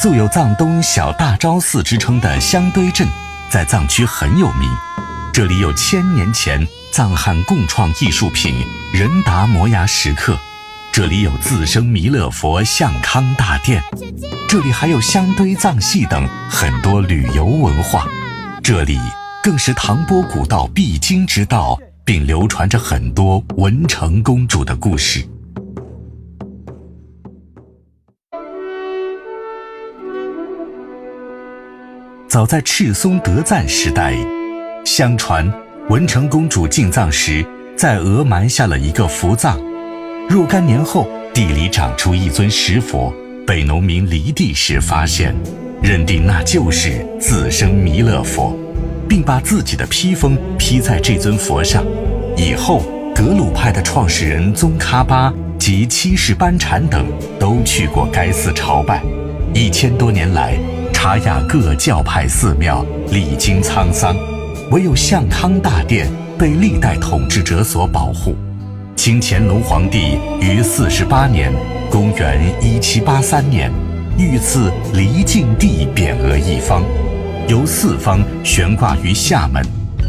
素有藏东小大昭寺之称的香堆镇，在藏区很有名。这里有1000年前藏汉共创艺术品仁达摩崖石刻，这里有自生弥勒佛相康大殿，这里还有香堆藏戏等很多旅游文化。这里更是唐波古道必经之道，并流传着很多文成公主的故事。早在赤松德赞时代，相传文成公主进藏时，在额埋下了一个福藏。若干年后，地里长出一尊石佛，被农民犁地时发现，认定那就是自生弥勒佛，并把自己的披风披在这尊佛上。以后，格鲁派的创始人宗喀巴及七世班禅等都去过该寺朝拜。1000多年来，察雅各教派寺庙历经沧桑，唯有相康大殿被历代统治者所保护。清乾隆皇帝于48年（公元1783年）御赐离境地匾额一方，由4方悬挂于厦门，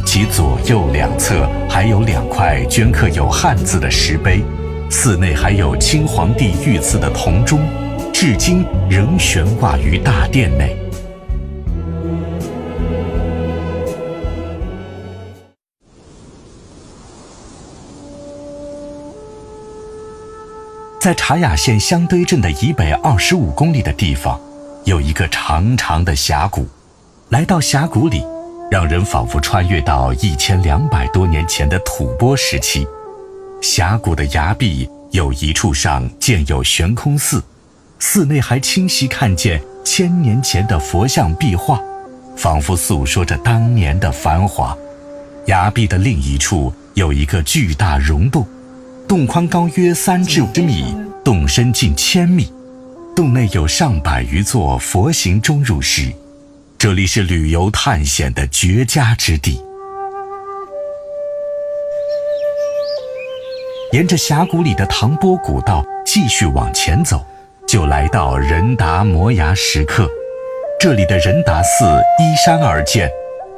其左右两侧还有2块镌刻有汉字的石碑。寺内还有清皇帝御赐的铜钟，至今仍悬挂于大殿内。在察雅县香堆镇的以北25公里的地方，有一个长长的峡谷。来到峡谷里，让人仿佛穿越到1200多年前的吐蕃时期。峡谷的崖壁有一处上建有悬空寺，寺内还清晰看见1000年前的佛像壁画，仿佛诉说着当年的繁华。崖壁的另一处有一个巨大溶洞，洞宽高约3至5米，洞深近1000米，洞内有上百余座佛形钟乳石，这里是旅游探险的绝佳之地。沿着峡谷里的唐波古道继续往前走，就来到仁达摩崖石刻。这里的仁达寺依山而建，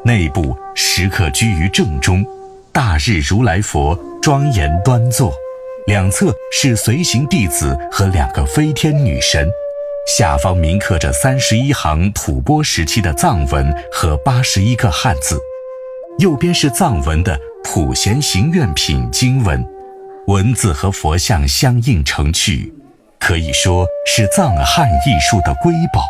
内部石刻居于正中，大日如来佛庄严端坐，两侧是随行弟子和2个飞天女神，下方铭刻着31行吐蕃时期的藏文和81个汉字，右边是藏文的普贤行愿品经文，文字和佛像相映成趣，可以说是藏汉艺术的瑰宝。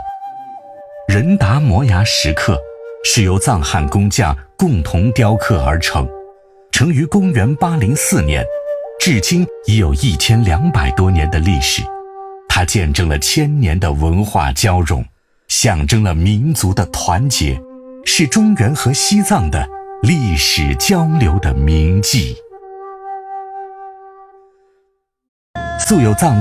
仁达摩崖石刻是由藏汉工匠共同雕刻而成，成于公元804年，至今已有1200多年的历史。它见证了1000年的文化交融，象征了民族的团结，是中原和西藏的历史交流的铭记。素有藏